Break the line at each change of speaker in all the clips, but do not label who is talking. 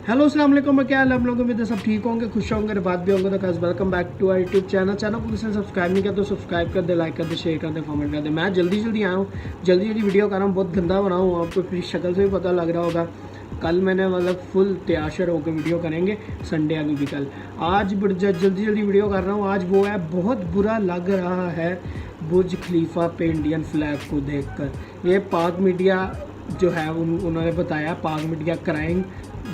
Hello अस्सलाम वालेकुम, क्या हाल है आप लोगों में? सब ठीक होंगे, खुश होंगे, बात भी होंगे। तो खास welcome back to our YouTube channel को किसी ने सब्सक्राइब नहीं किया तो सब्सक्राइब कर दे, लाइक कर दे, शेयर कर दे, कमेंट कर दे। मैं जल्दी आया हूँ, जल्दी वीडियो कर रहा हूँ, बहुत गंदा बना हूँ, आपको फिर शक्ल से भी पता लग रहा होगा। कल मैंने मतलब फुल तैयार होकर वीडियो करेंगे, संडे आ भी कल। आज जल्दी वीडियो कर रहा हूँ। आज वो है, बहुत बुरा लग रहा है बुर्ज खलीफा पे इंडियन फ्लैग को देखकर। ये पाक मीडिया जो है उन्होंने बताया, पाक मीडिया क्राइम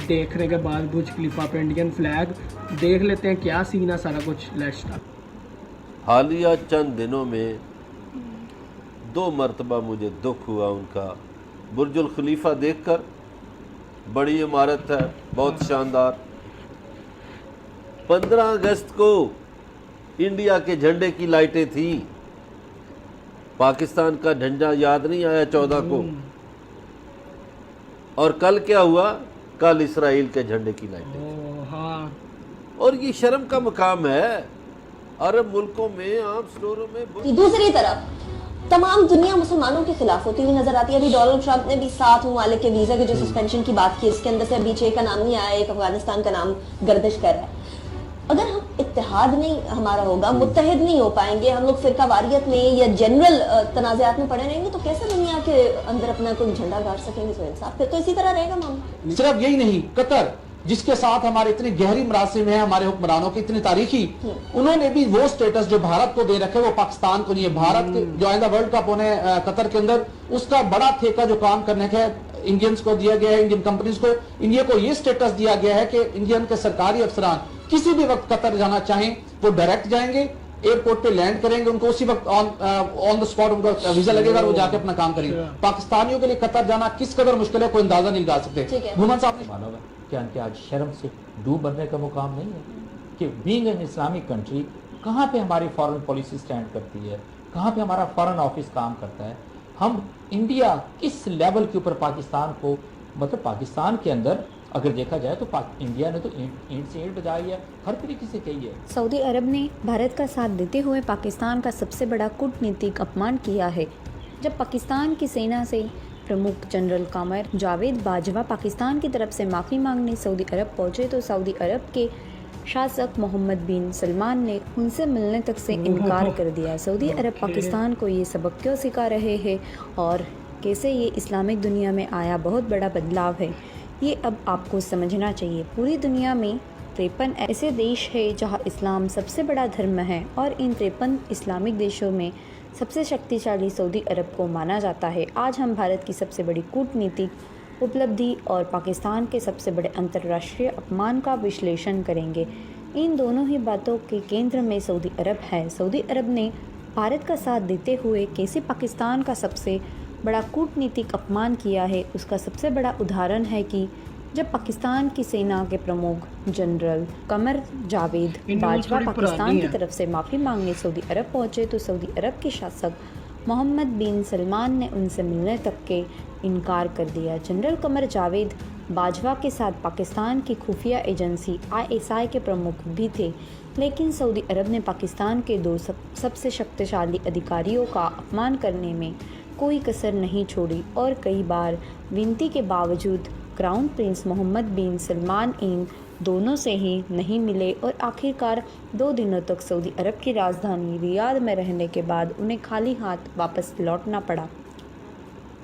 देखने के बाद बुर्ज खलीफा पे इंडियन फ्लैग। देख लेते हैं क्या सीन है सारा कुछ। Let's start.
हालिया चंद दिनों में 2 मरतबा मुझे दुख हुआ उनका। बुर्जुल खलीफा देखकर, बड़ी इमारत है, बहुत शानदार। 15 अगस्त को इंडिया के झंडे की लाइटें थी, पाकिस्तान का झंडा याद नहीं आया 14 को। और कल क्या हुआ? कल इसराइल के झंडे की लाइटें।
हाँ।
और ये शर्म का मकाम है अरब मुल्कों में, आम स्टोरों में।
दूसरी तरफ तमाम दुनिया मुसलमानों के खिलाफ होती हुई नजर आती है। अभी डोनाल्ड ट्रंप ने भी 7 ममालिक के वीजा के जो सस्पेंशन की बात की, इसके अंदर से अभी 6 का नाम नहीं आया, एक अफगानिस्तान का नाम गर्दिश कर रहा है। अगर हम इत्तेहाद नहीं हमारा होगा, मुत्तहिद नहीं हो पाएंगे, हम लोग फिरका वारियत में या जनरल तनाज़ात में पड़े रहेंगे, तो कैसे दुनिया के अंदर अपना कोई झंडा गाड़ सकेंगे? सोहेल साहब, फिर तो इसी तरह रहेगा मामला।
सिर्फ यही नहीं, कतर जिसके साथ हमारे इतनी गहरी मरासिम है, हमारे हुक्मरानों की इतनी तारीखी, उन्होंने भी वो स्टेटस जो भारत को दे रखे वो पाकिस्तान को नहीं है। भारत के जो आइंदा वर्ल्ड कप होने कतर के अंदर, उसका बड़ा ठेका जो काम करने का इंडियंस को दिया गया है, इंडियन कंपनीज को, इंडिया को ये स्टेटस दिया गया है कि इंडियन के सरकारी अफसरान किसी भी वक्त कतर जाना चाहें वो डायरेक्ट जाएंगे, एयरपोर्ट पे लैंड करेंगे, उनको उसी वक्त ऑन द स्पॉट उनका वीजा लगेगा और वो जाके अपना काम करेंगे। पाकिस्तानियों के लिए कतर जाना किस कदर मुश्किल है, कोई अंदाजा नहीं लगा सकते। घुमन साहब ने
मानो कि आज शर्म से डूब मरने का मुकाम नहीं है कि बीइंग एन इस्लामिक कंट्री कहाँ पे हमारी फॉरेन पॉलिसी स्टैंड करती है, कहाँ पे हमारा फॉरेन ऑफिस काम करता है। हम इंडिया किस लेवल के ऊपर पाकिस्तान को, मतलब पाकिस्तान के अंदर अगर देखा जाए तो इंडिया ने तो ईंट से ईंट बजाई है, हर तरीके से कही है।
सऊदी अरब ने भारत का साथ देते हुए पाकिस्तान का सबसे बड़ा कूटनीतिक अपमान किया है। जब पाकिस्तान की सेना से प्रमुख जनरल कमर जावेद बाजवा पाकिस्तान की तरफ से माफ़ी मांगने सऊदी अरब पहुंचे तो सऊदी अरब के शासक मोहम्मद बिन सलमान ने उनसे मिलने तक से इनकार कर दिया। सऊदी अरब पाकिस्तान को ये सबक क्यों सिखा रहे हैं और कैसे ये इस्लामिक दुनिया में आया बहुत बड़ा बदलाव है, ये अब आपको समझना चाहिए। पूरी दुनिया में 53 ऐसे देश है जहाँ इस्लाम सबसे बड़ा धर्म है और इन 53 इस्लामिक देशों में सबसे शक्तिशाली सऊदी अरब को माना जाता है। आज हम भारत की सबसे बड़ी कूटनीतिक उपलब्धि और पाकिस्तान के सबसे बड़े अंतर्राष्ट्रीय अपमान का विश्लेषण करेंगे। इन दोनों ही बातों के केंद्र में सऊदी अरब है। सऊदी अरब ने भारत का साथ देते हुए कैसे पाकिस्तान का सबसे बड़ा कूटनीतिक अपमान किया है, उसका सबसे बड़ा उदाहरण है कि जब पाकिस्तान की सेना के प्रमुख जनरल कमर जावेद बाजवा पाकिस्तान की तरफ से माफ़ी मांगने सऊदी अरब पहुंचे तो सऊदी अरब के शासक मोहम्मद बिन सलमान ने उनसे मिलने तक के इनकार कर दिया। जनरल कमर जावेद बाजवा के साथ पाकिस्तान की खुफिया एजेंसी ISI के प्रमुख भी थे, लेकिन सऊदी अरब ने पाकिस्तान के 2 सबसे शक्तिशाली अधिकारियों का अपमान करने में कोई कसर नहीं छोड़ी और कई बार विनती के बावजूद क्राउन प्रिंस मोहम्मद बिन सलमान इन दोनों से ही नहीं मिले और आखिरकार 2 दिनों तक सऊदी अरब की राजधानी रियाद में रहने के बाद उन्हें खाली हाथ वापस लौटना पड़ा।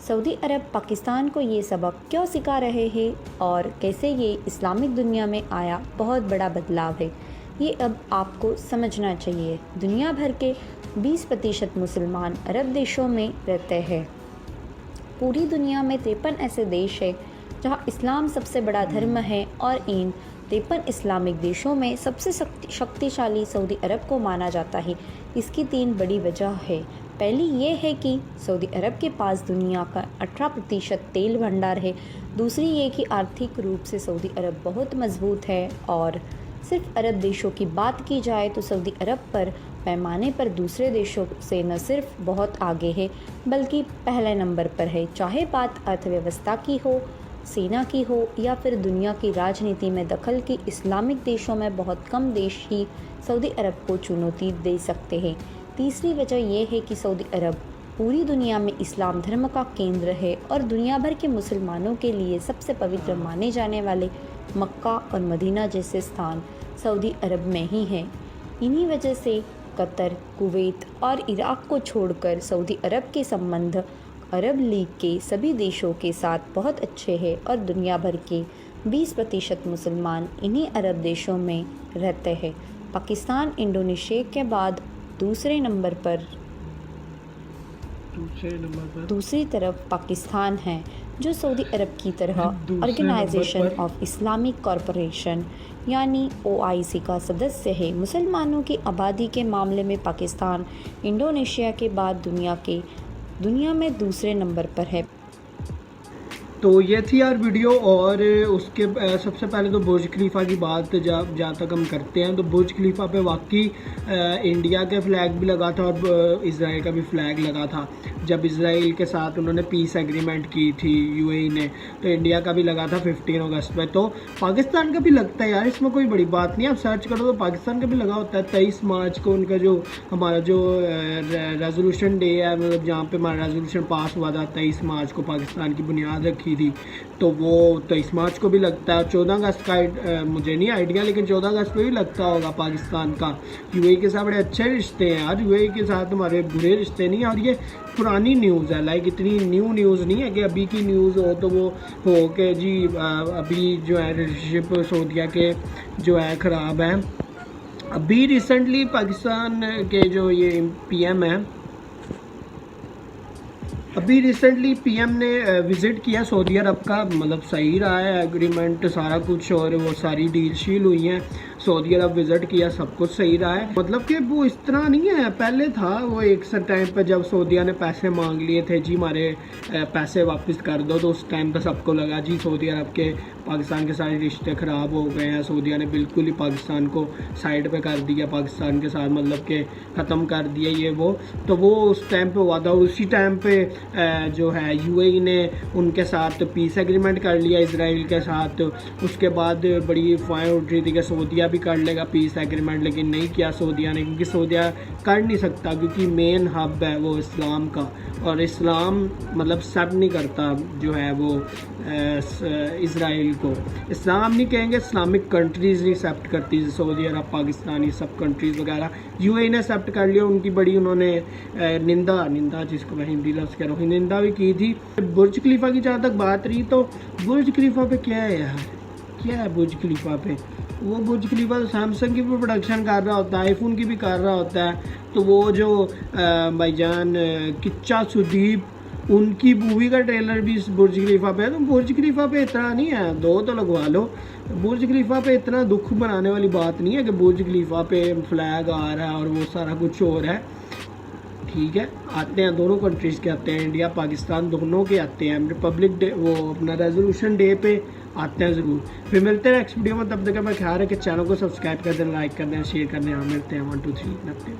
सऊदी अरब पाकिस्तान को ये सबक क्यों सिखा रहे हैं और कैसे ये इस्लामिक दुनिया में आया बहुत बड़ा बदलाव है, ये अब आपको समझना चाहिए। दुनिया भर के 20% मुसलमान अरब देशों में रहते हैं। पूरी दुनिया में 53 ऐसे देश हैं जहाँ इस्लाम सबसे बड़ा धर्म है और इन 53 इस्लामिक देशों में सबसे शक्तिशाली सऊदी अरब को माना जाता है। इसकी 3 बड़ी वजह है। पहली ये है कि सऊदी अरब के पास दुनिया का 18% तेल भंडार है। दूसरी ये कि आर्थिक रूप से सऊदी अरब बहुत मजबूत है और सिर्फ अरब देशों की बात की जाए तो सऊदी अरब पर पैमाने पर दूसरे देशों से न सिर्फ बहुत आगे है बल्कि पहले नंबर पर है। चाहे बात अर्थव्यवस्था की हो, सेना की हो या फिर दुनिया की राजनीति में दखल की, इस्लामिक देशों में बहुत कम देश ही सऊदी अरब को चुनौती दे सकते हैं। तीसरी वजह यह है कि सऊदी अरब पूरी दुनिया में इस्लाम धर्म का केंद्र है और दुनिया भर के मुसलमानों के लिए सबसे पवित्र माने जाने वाले मक्का और मदीना जैसे स्थान सऊदी अरब में ही हैं। इन्हीं वजह से कतर, कुवैत और इराक़ को छोड़कर सऊदी अरब के संबंध अरब लीग के सभी देशों के साथ बहुत अच्छे हैं और दुनिया भर के 20% मुसलमान इन्हीं अरब देशों में रहते हैं। पाकिस्तान इंडोनेशिया के बाद दूसरे नंबर पर दूसरी तरफ पाकिस्तान है, जो सऊदी अरब की तरह ऑर्गेनाइजेशन ऑफ इस्लामिक कॉरपोरेशन यानी OIC का सदस्य है। मुसलमानों की आबादी के मामले में पाकिस्तान इंडोनेशिया के बाद दुनिया में दूसरे नंबर पर है।
तो ये थी यार वीडियो। और उसके सबसे पहले तो बुर्ज खलीफा की बात जहाँ तक हम करते हैं, तो बुर्ज खलीफा पे वाकई इंडिया के फ्लैग भी लगा था और इज़राइल का भी फ्लैग लगा था। जब इज़राइल के साथ उन्होंने पीस एग्रीमेंट की थी UAE ने, तो इंडिया का भी लगा था 15 अगस्त में। तो पाकिस्तान का भी लगता है यार, इसमें कोई बड़ी बात नहीं। आप सर्च करो तो पाकिस्तान का भी लगा होता है। 23 मार्च को उनका जो हमारा जो रेजोल्यूशन डे है, मतलब जहाँ पे हमारा रेजोल्यूशन पास हुआ था 23 मार्च को पाकिस्तान की बुनियाद रखी थी, तो वो 23 मार्च को भी लगता है। 14 अगस्त का मुझे नहीं आइडिया, लेकिन 14 अगस्त को भी लगता होगा पाकिस्तान का। UAE के साथ बड़े अच्छे रिश्ते हैं यार, UAE के साथ हमारे बुरे रिश्ते नहीं। और ये पुरानी न्यूज़ है, लाइक इतनी न्यू न्यूज़ नहीं है कि अभी की न्यूज़ हो तो वो हो के जी अभी जो है रिलेशनशिप सऊदीया के जो है ख़राब है। अभी रिसेंटली पाकिस्तान के जो ये PM है, अभी रिसेंटली PM ने विज़िट किया सऊदी अरब का, मतलब सही रहा है एग्रीमेंट सारा कुछ, और वो सारी डील शील हुई हैं। सऊदी अरब विज़िट किया, सब कुछ सही रहा है। मतलब कि वो इस तरह नहीं है, पहले था वो एक टाइम पे जब सऊदीया ने पैसे मांग लिए थे जी हमारे पैसे वापस कर दो, तो उस टाइम पे सबको लगा जी सऊदी अरब के पाकिस्तान के सारे रिश्ते ख़राब हो गए हैं। सऊदीया ने बिल्कुल ही पाकिस्तान को साइड पे कर दिया, पाकिस्तान के साथ मतलब कि ख़त्म कर दिया ये वो। तो वो उस टाइम पे हुआ था। उसी टाइम पे जो है UAE ने उनके साथ पीस एग्रीमेंट कर लिया इज़राइल के साथ। उसके बाद बड़ी अफवाहें उठ रही थी कि सऊदीया भी कर लेगा पीस एग्रीमेंट, लेकिन नहीं किया सऊदीया ने, क्योंकि सऊदीया कर नहीं सकता, क्योंकि मेन हब है वो इस्लाम का, और इस्लाम मतलब सब नहीं करता जो है वो इज़राइल को। इस्लाम नहीं कहेंगे, इस्लामिक कंट्रीज़ नहीं एक्सेप्ट करती, सऊदी अरब, पाकिस्तान, ये सब कंट्रीज़ वगैरह। UAE ने एक्सेप्ट कर लिया, उनकी बड़ी उन्होंने निंदा जिसको मैं हिंदी लफ्ज़ कह रहा हूँ, निंदा भी की थी। बुर्ज खलीफा की जहाँ तक बात रही, तो बुर्ज खलीफा पे क्या है यार, क्या है बुर्ज खलीफा पे? वो बुर्ज खलीफा सैमसंग की भी प्रोडक्शन कर रहा होता है, आईफोन की भी कर रहा होता है। तो वो जो भाईजान किच्चा सुदीप, उनकी मूवी का ट्रेलर भी इस बुर्ज खलीफा पे है। तो बुर्ज खलीफा पे इतना नहीं है, 2 तो लगवा लो। बुर्ज खलीफा पे इतना दुख बनाने वाली बात नहीं है कि बुर्ज खलीफा पे फ्लैग आ रहा है और वो सारा कुछ हो रहा है। ठीक है, आते हैं दोनों कंट्रीज़ के आते हैं, इंडिया पाकिस्तान दोनों के आते हैं। रिपब्लिक डे वो अपना रेजोल्यूशन डे पे आते हैं ज़रूर। फिर मिलते हैं नेक्स्ट वीडियो में, तब तक मैं ख्याल है कि चैनल को सब्सक्राइब कर दें, लाइक कर दें, शेयर कर दें। हाँ मिलते हैं 1 2 3 लगते हैं।